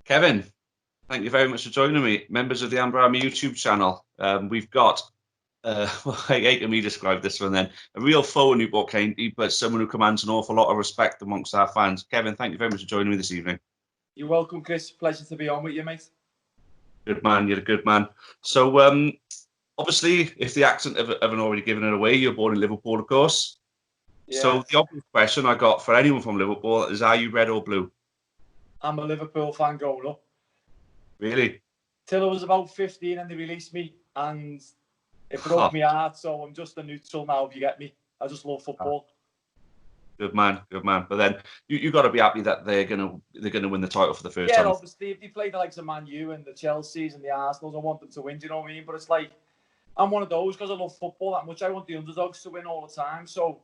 Kevin, thank you very much for joining me. Members of the Amber Army YouTube channel, we've got, I hate me describe this one then, a real foe in Newport County, but someone who commands an awful lot of respect amongst our fans. Kevin, thank you very much for joining me this evening. You're welcome, Chris. Pleasure to be on with you, mate. Good man, you're a good man. So, obviously, if the accent haven't already given it away, you're born in Liverpool, of course. Yeah. So the obvious question I got for anyone from Liverpool is, are you red or blue? I'm a Liverpool fan growing up. Really? Till I was about 15 and they released me, and it broke my heart, so I'm just a neutral now, if you get me. I just love football. Good man, good man. But then you got to be happy that they're gonna win the title for the first time. Yeah, obviously, if they play the likes of Man U and the Chelseas and the Arsenals, I want them to win, do you know what I mean? But it's like, I'm one of those, because I love football that much, I want the underdogs to win all the time. So,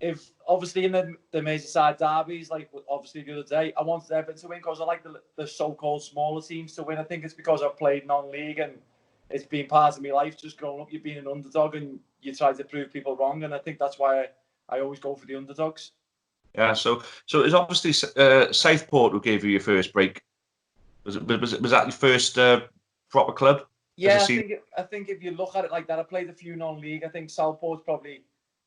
if obviously in the Merseyside derbies, like obviously the other day, I wanted Everton to win because I like the so-called smaller teams to win. I think it's because I've played non-league and it's been part of my life just growing up. You've been an underdog and you try to prove people wrong, and I think that's why I always go for the underdogs. Yeah, so it's obviously Southport who gave you your first break. Was that your first proper club? Yeah, I think if you look at it like that, I played a few non-league. I think Southport's probably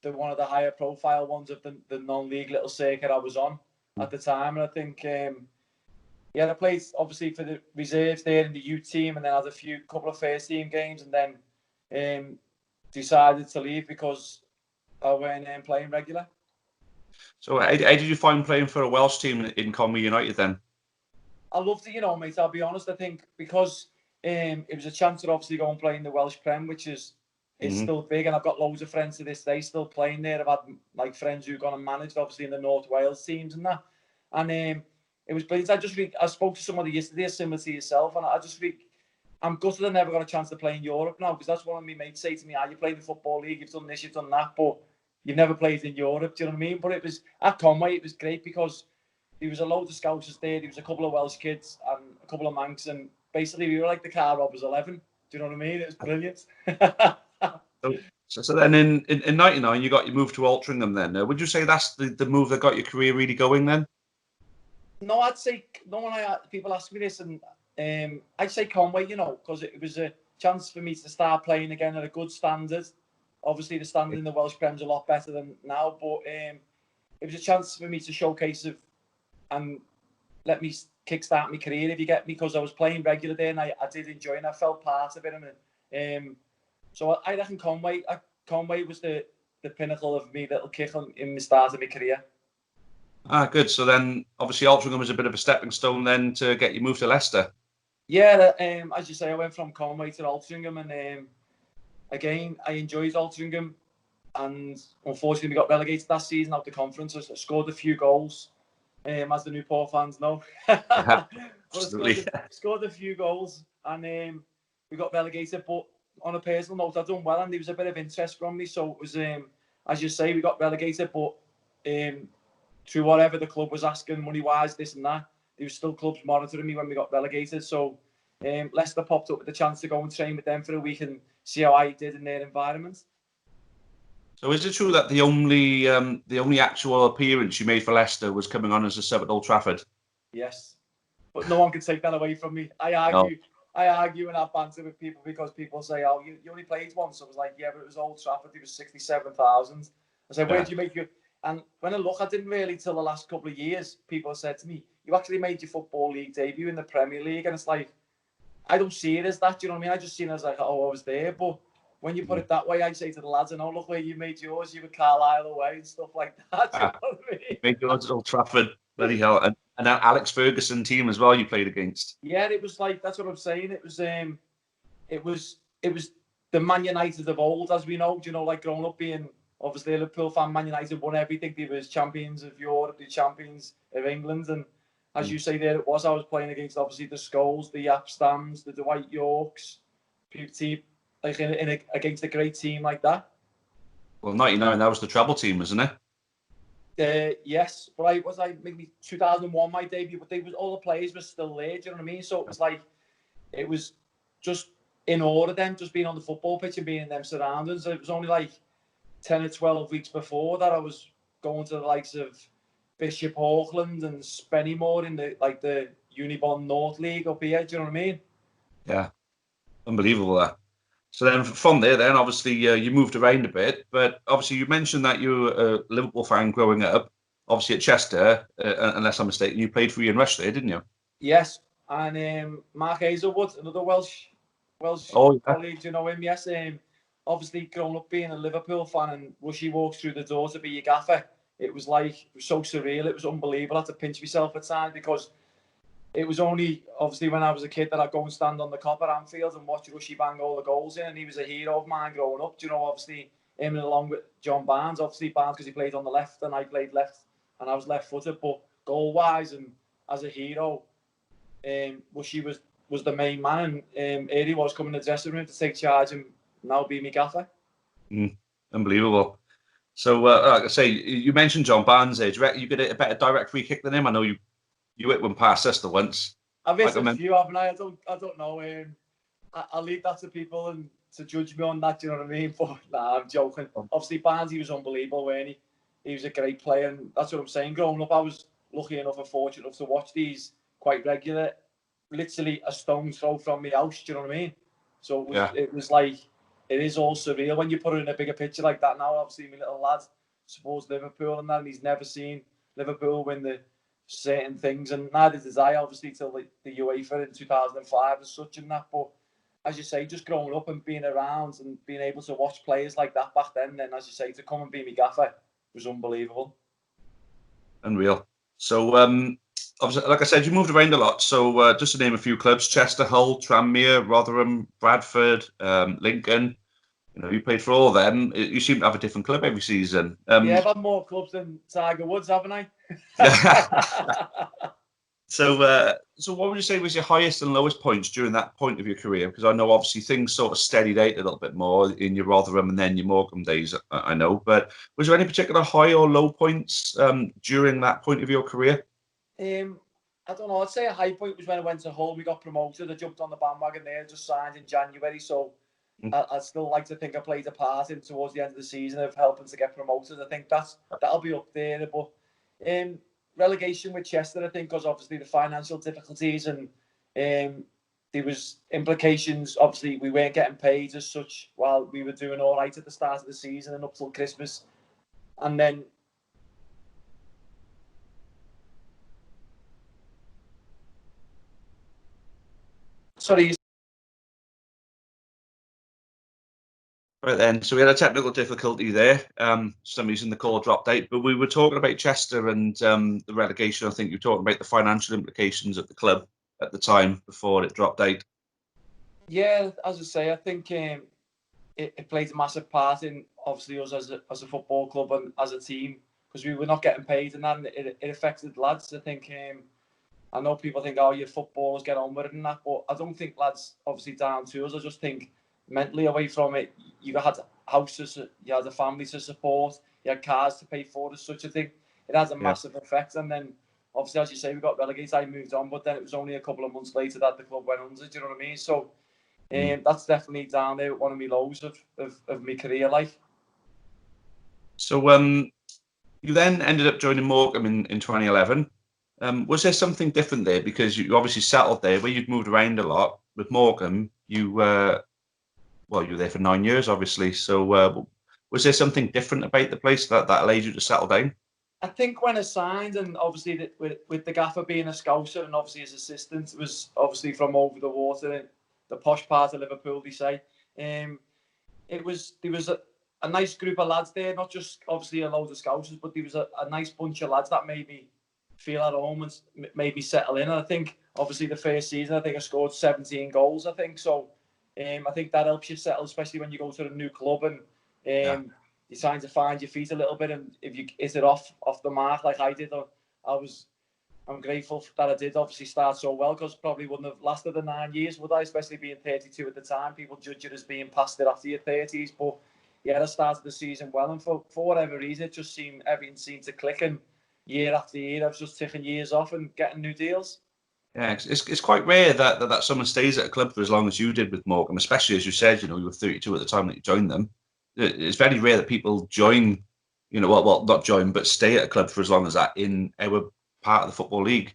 one of the higher profile ones of the non-league little circuit I was on at the time. And I think, I played obviously for the reserves there in the youth team, and then had a couple of first team games, and then decided to leave because I weren't playing regular. So how did you find playing for a Welsh team in Conwy United then? I loved it, mate. I'll be honest. I think because it was a chance to obviously go and play in the Welsh Prem, which is still big, and I've got loads of friends to this day still playing there. I've had like friends who've gone and managed obviously in the North Wales teams and that, and it was brilliant. I spoke to somebody yesterday similar to yourself, and I'm gutted I never got a chance to play in Europe now, because that's one of my mates say to me, you played the Football League, you've done this, you've done that, but you've never played in Europe, do you know what I mean? But it was at Conway, it was great because there was a load of Scousers there, there was a couple of Welsh kids and a couple of Manx, and basically we were like the car robbers 11, do you know what I mean? It was brilliant. So then in 99 you moved to Altrincham then. Would you say that's the move that got your career really going then? No, I'd say, people ask me this, and I'd say Conway, because it was a chance for me to start playing again at a good standard. Obviously the standard in the Welsh Prem's a lot better than now, but it was a chance for me to showcase and let me kickstart my career, if you get me, because I was playing regular there and I did enjoy it and I felt part of it. And so I reckon Conway was the pinnacle of me little kick in the start of my career. Good. So then obviously Altrincham was a bit of a stepping stone then to get you moved to Leicester. Yeah, as you say, I went from Conway to Altrincham, and again, I enjoyed Altrincham, and unfortunately we got relegated that season out of the conference. I scored a few goals, as the Newport fans know. But I scored a few goals, and we got relegated. But on a personal note, I done well, and there was a bit of interest from me. So it was, as you say, we got relegated, but through whatever the club was asking money-wise, this and that, there was still clubs monitoring me when we got relegated. So Leicester popped up with the chance to go and train with them for a week and see how I did in their environment. So is it true that the only actual appearance you made for Leicester was coming on as a sub at Old Trafford? Yes, but no one can take that away from me. I argue and have banter with people because people say, "Oh, you only played once." I was like, "Yeah, but it was Old Trafford. It was 67,000." I said, "Where did you make your?" And when I look, I didn't really till the last couple of years. People said to me, "You actually made your Football League debut in the Premier League," and it's like, I don't see it as that. Do you know what I mean? I just see it as like, "Oh, I was there," but when you put it that way, I say to the lads, "Oh, look where you made yours. You were Carlisle away and stuff like that." You know what I mean? Made yours at Old Trafford, bloody hell, and that Alex Ferguson team as well. You played against. Yeah, it was like, that's what I'm saying. It was the Man United of old, as we know. Do you know, like growing up being obviously a Liverpool fan, Man United won everything. They were champions of Europe, the champions of England, and as you say, there it was. I was playing against obviously the Scholes, the Yapstams, the Dwight Yorks, team, like against a great team like that. Well, 99, that was the treble team, wasn't it? Yes, but maybe 2001 my debut, but all the players were still there. Do you know what I mean? So it was like, it was just in order then, just being on the football pitch and being in them surroundings. It was only like 10 or 12 weeks before that I was going to the likes of Bishop Auckland and Spennymoor in the Unibond North League up here. Do you know what I mean? Yeah, unbelievable that. So then from there, then obviously you moved around a bit, but obviously you mentioned that you were a Liverpool fan growing up. Obviously at Chester, unless I'm mistaken, you played for Ian Rush there, didn't you? Yes, and Mark Hazelwood, another Welsh Oh, yeah. colleague. Do you know him? Yes. Obviously, growing up being a Liverpool fan, and Rushy walks through the door to be your gaffer. It was so surreal. It was unbelievable. I had to pinch myself at times because it was only obviously when I was a kid that I'd go and stand on the cop at Anfield and watch Rushy bang all the goals in, and he was a hero of mine growing up. Do you know, obviously him along with John Barnes, obviously Barnes because he played on the left and I played left and I was left-footed, but goal-wise and as a hero, Rushy was the main man, and here he was coming to the dressing room to take charge and now be me gaffer. Unbelievable. So, like I say, you mentioned John Barnes there. Do you reckon you could hit a better direct free kick than him? I know you hit one past Esther once. I've hit a few, haven't I? I don't know. I'll leave that to people and to judge me on that. Do you know what I mean? But nah, I'm joking. Obviously, Barnes, he was unbelievable, wasn't he? He was a great player, and that's what I'm saying. Growing up, I was lucky enough and fortunate enough to watch these quite regular. Literally a stone's throw from my house. Do you know what I mean? So it was like, it is all surreal when you put it in a bigger picture like that. Now, obviously, my little lad supports Liverpool and that, and he's never seen Liverpool win the certain things, and neither did I, obviously, till the UEFA in 2005 as such and that. But as you say, just growing up and being around and being able to watch players like that back then as you say, to come and be me gaffer was unbelievable. Unreal. So, obviously, like I said, you moved around a lot. So, just to name a few clubs: Chester, Hull, Tranmere, Rotherham, Bradford, Lincoln. You know, you played for all of them. You seem to have a different club every season. Yeah, I've had more clubs than Tiger Woods, haven't I? So what would you say was your highest and lowest points during that point of your career? Because I know obviously things sort of steadied out a little bit more in your Rotherham and then your Morecambe days, I know. But was there any particular high or low points during that point of your career? I don't know. I'd say a high point was when I went to Hull. We got promoted. I jumped on the bandwagon there, just signed in January. So I'd still like to think I played a part in towards the end of the season of helping to get promoted. I think that'll be up there. But relegation with Chester, I think, because obviously the financial difficulties and there was implications. Obviously, we weren't getting paid as such while we were doing all right at the start of the season and up till Christmas. And then sorry. Right then, so we had a technical difficulty there. For some reason the call dropped out, but we were talking about Chester and the relegation. I think you were talking about the financial implications at the club at the time before it dropped out. Yeah, as I say, I think it played a massive part in obviously us as a football club and as a team, because we were not getting paid, and that it affected lads. I think I know people think, oh, your footballers get on with it and that, but I don't think lads obviously down to us. I just think mentally away from it, you had houses, you had a family to support, you had cars to pay for, as such a thing. It has a massive effect. And then obviously, as you say, we got relegated, I moved on, but then it was only a couple of months later that the club went under. Do you know what I mean? So that's definitely down there with one of my lows of my career life. So you then ended up joining Morecambe in 2011. Was there something different there? Because you obviously settled there, where you'd moved around a lot. With Morecambe, you were there for 9 years, obviously. So was there something different about the place that allowed you to settle down? I think when I signed, and obviously with the gaffer being a Scouser and obviously his assistant was obviously from over the water in the posh part of Liverpool, they say. There was a nice group of lads there, not just obviously a load of Scousers, but there was a nice bunch of lads that made me feel at home and made me settle in. And I think obviously the first season, I think I scored 17 goals, I think. So I think that helps you settle, especially when you go to a new club and you're trying to find your feet a little bit. And if you hit it off the mark like I did, I'm grateful that I did obviously start so well, because probably wouldn't have lasted the 9 years, would I? Especially being 32 at the time. People judge it as being past it after your 30s. But yeah, I started the season well, and for whatever reason, it just everything seemed to click. And year after year, I was just taking years off and getting new deals. Yeah, it's quite rare that someone stays at a club for as long as you did with Morecambe, especially as you said, you were 32 at the time that you joined them. It's very rare that people join, you know, well, not join, but stay at a club for as long as that in our part of the Football League.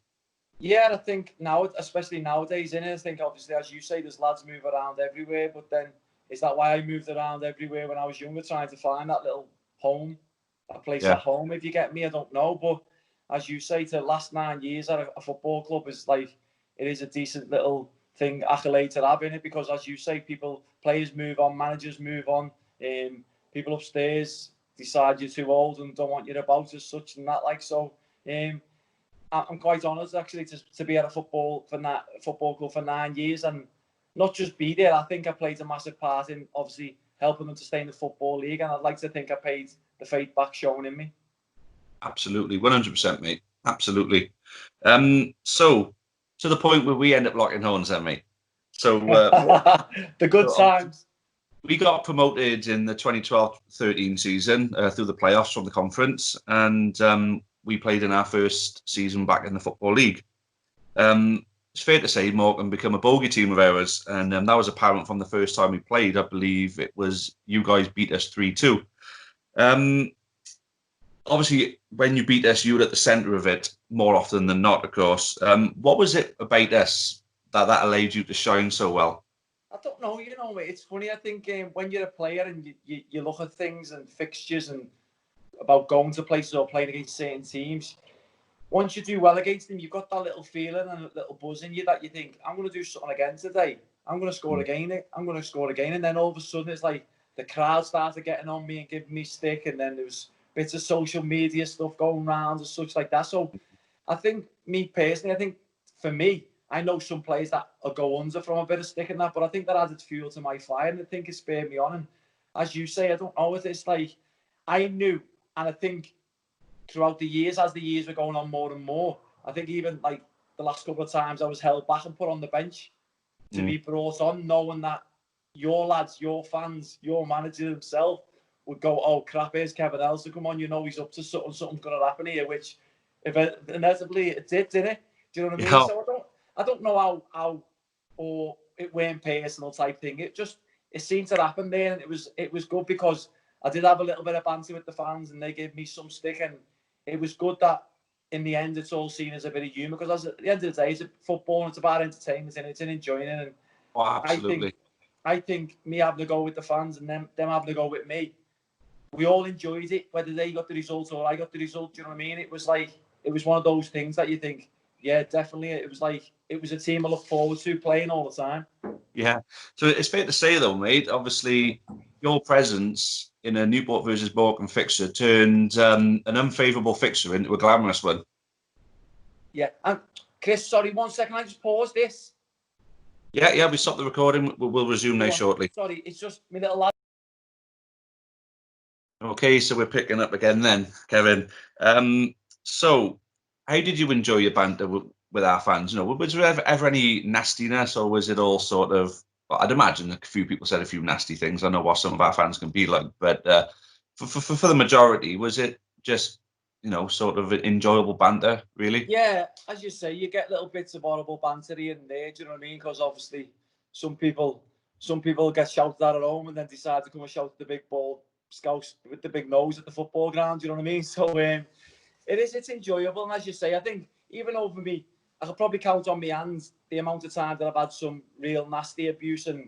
Yeah, I think now, especially nowadays, I think obviously, as you say, there's lads move around everywhere. But then, is that why I moved around everywhere when I was younger, trying to find that little home, a place at home? If you get me, I don't know. But as you say, to last 9 years at a football club is like, it is a decent little thing, accolade to have in it, because as you say, players move on, managers move on, people upstairs decide you're too old and don't want you about as such and that, like, so. I'm quite honoured actually to be at a football club for 9 years, and not just be there. I think I played a massive part in obviously helping them to stay in the Football League, and I'd like to think I paid the faith back shown in me. Absolutely, 100%, mate. Absolutely. So to the point where we end up locking horns, then, mate. So the good times. We got promoted in the 2012-13 season through the playoffs from the conference, and we played in our first season back in the Football League. It's fair to say Morecambe become a bogey team of ours, and that was apparent from the first time we played. I believe it was you guys beat us 3-2. Obviously, when you beat us, you were at the centre of it more often than not, of course. What was it about us that allowed you to shine so well? I don't know, it's funny. I think when you're a player and you look at things and fixtures and about going to places or playing against certain teams, once you do well against them, you've got that little feeling and a little buzz in you that you think, I'm going to do something again today. I'm going to score again. I'm going to score again. And then all of a sudden, it's like the crowd started getting on me and giving me stick. And then there was bits of social media stuff going around and such like that. So I think, me personally, for me, I know some players that will go under from a bit of stick and that, but I think that added fuel to my fire, and I think it spurred me on. And as you say, I don't know if it's like, I knew, and I think throughout the years, as the years were going on more and more, I think even like the last couple of times I was held back and put on the bench to be brought on, knowing that your lads, your fans, your manager himself would go, oh crap, here's Kevin Ellison, come on, he's up to something, something's going to happen here, which inevitably it did, didn't it? Do you know what I mean? Yeah. So I don't know how or it weren't personal type thing. It seemed to happen there, and it was good because I did have a little bit of banter with the fans, and they gave me some stick, and it was good that in the end it's all seen as a bit of humour, because at the end of the day, it's football and it's about entertainment and it's an enjoying it. And absolutely. I think me having to go with the fans and them having to go with me, we all enjoyed it, whether they got the result or I got the result. Do you know what I mean? It was one of those things that you think, yeah, definitely. It was a team I look forward to playing all the time. Yeah. So it's fair to say, though, mate, obviously your presence in a Newport versus Morecambe fixture turned an unfavourable fixture into a glamorous one. Yeah. And Chris, sorry, 1 second. I just pause this. Yeah, we stopped the recording. We'll resume now shortly. Sorry, it's just my little lad. Okay, so we're picking up again then, Kevin. So how did you enjoy your banter with our fans? Was there ever any nastiness, or was it all sort of, well, I'd imagine a few people said a few nasty things. I know what some of our fans can be like, but for the majority, was it just, sort of enjoyable banter, really? Yeah, as you say, you get little bits of horrible banter here and there, do you know what I mean? Because obviously some people get shouted at home and then decide to come and shout at the big ball scouts with the big nose at the football ground, do you know what I mean? So it's enjoyable, and as you say, I think even over me, I could probably count on my hands the amount of time that I've had some real nasty abuse and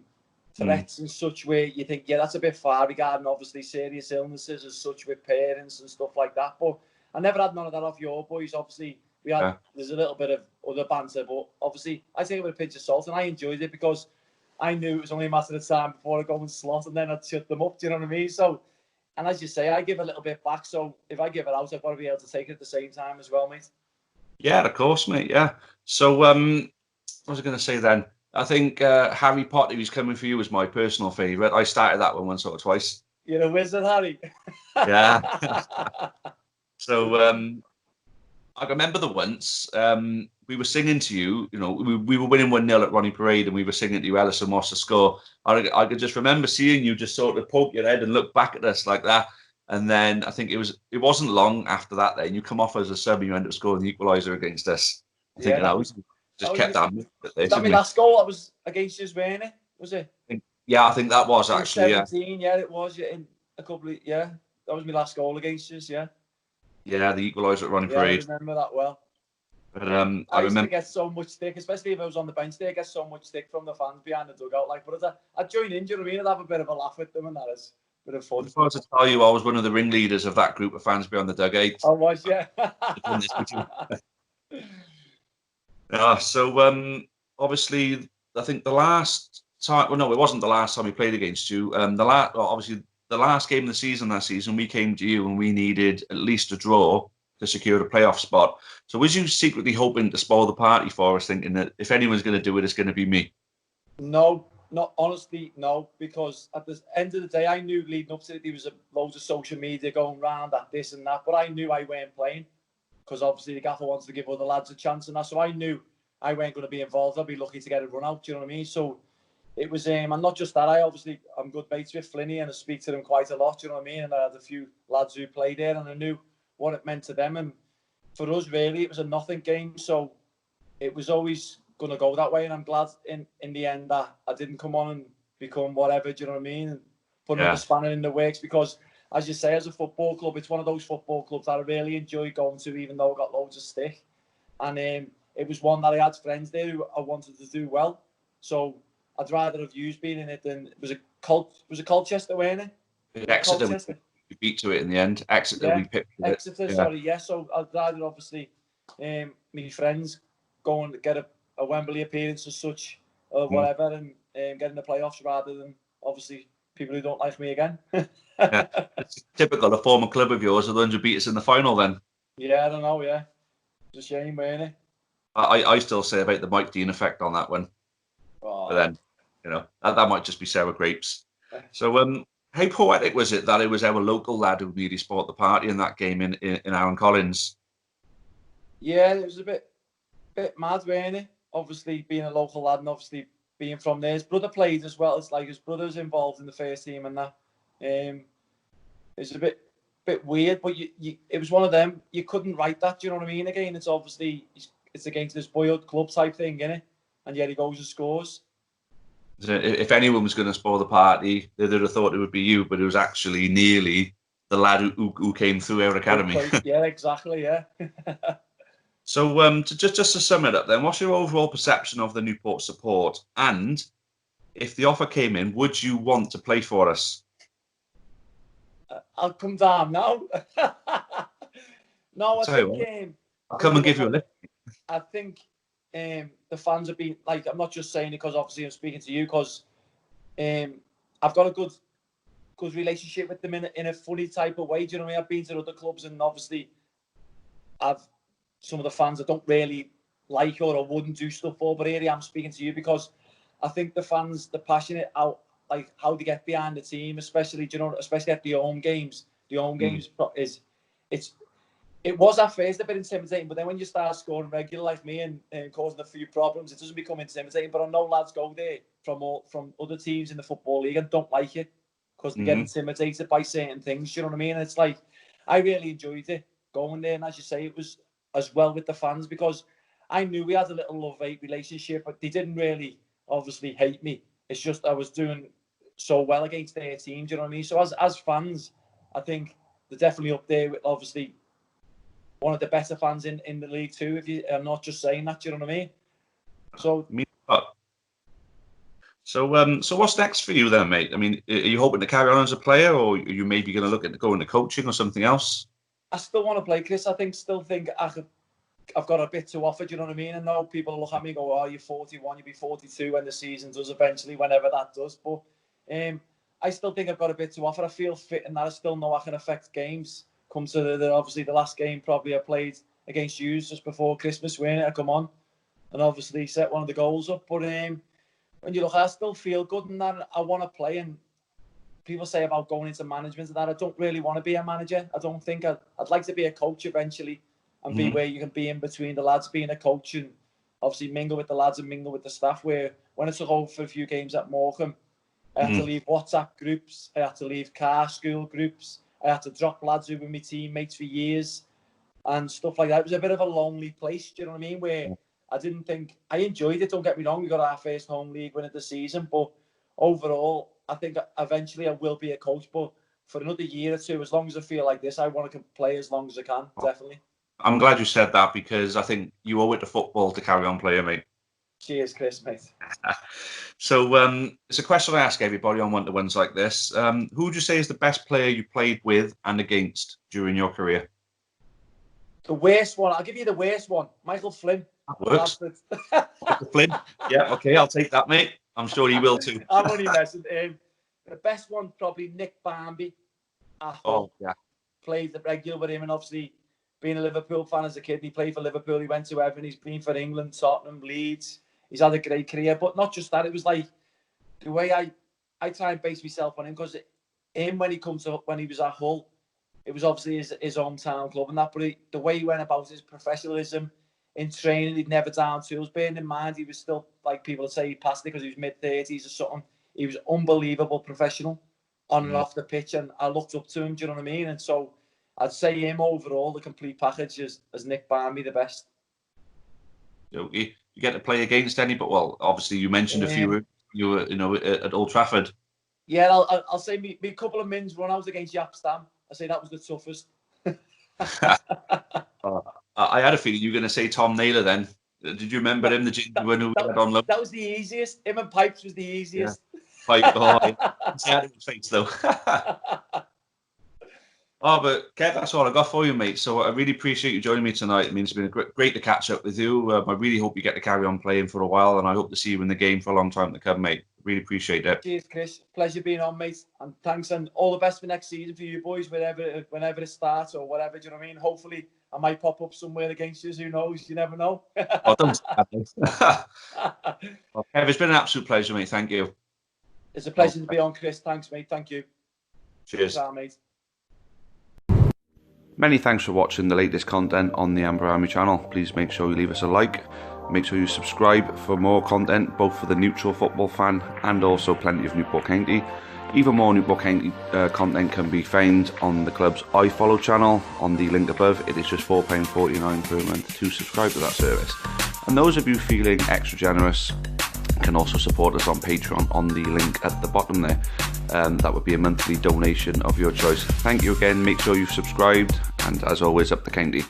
threats and such, where you think, yeah, that's a bit far regarding obviously serious illnesses as such with parents and stuff like that. But I never had none of that off your boys. Obviously, there's a little bit of other banter, but obviously I take it with a pinch of salt, and I enjoyed it because I knew it was only a matter of time before I go and slot, and then I'd shut them up. Do you know what I mean? So, and as you say, I give a little bit back. So if I give it out, I've got to be able to take it at the same time as well, mate. Yeah, of course, mate. Yeah. So, what was I going to say then? I think Harry Potter, Who's Coming for You, is my personal favourite. I started that one once or twice. You're a wizard, Harry. Yeah. So, I remember once we were singing to you. We were winning 1-0 at Ronnie Parade, and we were singing to you, Ellison, what's the score? I could just remember seeing you just sort of poke your head and look back at us like that. And then I think it wasn't long after that. Then you come off as a sub, and you end up scoring the equaliser against us. I think that was just kept that. Was that my last goal? That was against us, wasn't it? Was it? Yeah, I think that was actually. 17, yeah, it was. In a couple of my last goal against us. Yeah. Yeah, the equaliser at Ronnie Yeah, I Parade. remember that well. But I used to remember. get so much stick, especially if I was on the bench there, I get so much stick from the fans behind the dugout. Like, but I'd join in, do you know what I mean? I'd have a bit of a laugh with them, and that is a bit of fun. If I was to tell you, I was one of the ringleaders of that group of fans behind the dugout. I was, yeah. Done this with you. So obviously, I think the last time. Well, no, it wasn't the last time we played against you. Obviously, the last game of the season that season, we came to you and we needed at least a draw to secure the playoff spot. So was you secretly hoping to spoil the party for us, thinking that if anyone's going to do it, it's going to be me? No, not honestly, no, because at the end of the day, I knew leading up to it, there was loads of social media going around at this and that, but I knew I weren't playing because obviously the gaffer wants to give other lads a chance and that, so I knew I weren't going to be involved. I'd be lucky to get a run out, do you know what I mean? So it was, and not just that, I'm good mates with Flinny and I speak to them quite a lot, do you know what I mean? And I had a few lads who played there and I knew what it meant to them. And for us, really, it was a nothing game, so it was always going to go that way. And I'm glad in the end that I didn't come on and become whatever, do you know what I mean? And put another spanner in the works because, as you say, as a football club, it's one of those football clubs that I really enjoy going to, even though I got loads of stick. And it was one that I had friends there who I wanted to do well. So I'd rather have used being in it than it was a Colchester, weren't it? Exeter, we beat to it in the end. Exeter, yeah. we picked it. Exeter, sorry, yeah. So I'd rather obviously my friends go and get a Wembley appearance as such or whatever and get in the playoffs rather than obviously people who don't like me again. Yeah. It's typical, a former club of yours are the ones who beat us in the final then. Yeah, I don't know, yeah. It's a shame, weren't it? I still say about the Mike Dean effect on that one. But then, that might just be sour grapes. So, how poetic was it that it was our local lad who really spoiled the party in that game in Aaron Collins? Yeah, it was a bit mad, weren't it? Obviously, being a local lad and obviously being from there. His brother played as well. It's like his brother's involved in the first team and that. It's a bit weird, but it was one of them. You couldn't write that, do you know what I mean? Again, it's obviously it's against this boyhood club type thing, innit? And yet he goes and scores. If anyone was going to spoil the party, they'd have thought it would be you, but it was actually nearly the lad who came through our academy. Yeah, exactly, yeah. So just to sum it up then, what's your overall perception of the Newport support? And if the offer came in, would you want to play for us? I'll come down now. No, I think... I'll come and give you a lift. I think the fans have been, like, I'm not just saying it because obviously I'm speaking to you, because I've got a good relationship with them in a funny type of way. Do you know what I mean? I've been to other clubs and obviously I've some of the fans I don't really like or I wouldn't do stuff for, but here I am speaking to you because I think the fans, they're passionate out, like how they get behind the team, especially, especially at the home games. The home games it was at first a bit intimidating, but then when you start scoring regular like me and causing a few problems, it doesn't become intimidating. But I know lads go there from other teams in the Football League and don't like it because they get intimidated by certain things. You know what I mean? And it's like, I really enjoyed it going there. And as you say, it was as well with the fans because I knew we had a little love-hate relationship, but they didn't really obviously hate me. It's just I was doing so well against their team. Do you know what I mean? So as fans, I think they're definitely up there with obviously one of the better fans in the league too. I'm not just saying that, do you know what I mean? So what's next for you then, mate? I mean, are you hoping to carry on as a player, or are you maybe going to look at going to coaching or something else? I still want to play, Chris. Still think I've got a bit to offer, do you know what I mean? And now people look at me and go, oh, you're 41, you'll be 42 when the season does eventually, whenever that does. But I still think I've got a bit to offer. I feel fit in that. I still know I can affect games. Come to obviously the last game probably I played against you just before Christmas, when I come on and obviously set one of the goals up. But when you look, I still feel good in that. I want to play, and people say about going into management and that. I don't really want to be a manager. I don't think I'd like to be a coach eventually and be where you can be in between the lads, being a coach and obviously mingle with the lads and mingle with the staff. Where when I took over for a few games at Morecambe, I had to leave WhatsApp groups, I had to leave car school groups, I had to drop lads who were my teammates for years and stuff like that. It was a bit of a lonely place, do you know what I mean? Where I didn't think... I enjoyed it, don't get me wrong. We got our first home league win of the season, but overall, I think eventually I will be a coach. But for another year or two. As long as I feel like this, I want to play as long as I can, definitely. I'm glad you said that, because I think you owe it to football to carry on playing, mate. Cheers, Chris, mate. So it's a question I ask everybody on one-to-ones like this. Who would you say is the best player you played with and against during your career? The worst one, I'll give you the worst one. Michael Flynn. That works. Michael Flynn. Yeah, okay, I'll take that, mate. I'm sure he will too. I'm only messing. The best one, probably Nick Barmby. Oh, yeah. Played the regular with him, and obviously being a Liverpool fan as a kid, he played for Liverpool, he went to Everton, he's been for England, Tottenham, Leeds. He's had a great career, but not just that. It was like the way I try and base myself on him, because him, when he was at Hull, it was obviously his hometown club and that, but the way he went about his professionalism in training, he'd never down tools. Bearing in mind, he was still, like people would say, he passed it because he was mid-30s or something. He was unbelievable professional on and off the pitch, and I looked up to him, do you know what I mean? And so I'd say him overall, the complete package, is Nick Barmby the best. You get to play against any, but well, obviously you mentioned a few. You were, at Old Trafford. Yeah, I'll say me couple of mins run out against Yapstam. I say that was the toughest. I had a feeling you were going to say Tom Naylor then. Did you remember him, the ginger one who had on loan? That was the easiest. Him and Pipes was the easiest. Yeah. Pipe, he had his face though. Oh, but Kev, that's all I got for you, mate. So I really appreciate you joining me tonight. I mean, it's been great to catch up with you. I really hope you get to carry on playing for a while, and I hope to see you in the game for a long time to come, mate. Really appreciate it. Cheers, Chris. Pleasure being on, mate. And thanks, and all the best for next season for you boys, whenever it starts or whatever. Do you know what I mean? Hopefully, I might pop up somewhere against you. Who knows? You never know. Oh, don't. Well, Kev, it's been an absolute pleasure, mate. Thank you. It's a pleasure to be on, Chris. Thanks, mate. Thank you. Cheers. Ciao, mate. Many thanks for watching the latest content on the Amber Army channel. Please make sure you leave us a like. Make sure you subscribe for more content, both for the neutral football fan and also plenty of Newport County. Even more Newport County content can be found on the club's iFollow channel on the link above. It is just £4.49 per month to subscribe to that service. And those of you feeling extra generous can also support us on Patreon on the link at the bottom there. That would be a monthly donation of your choice. Thank you again. Make sure you've subscribed, and as always, up the county.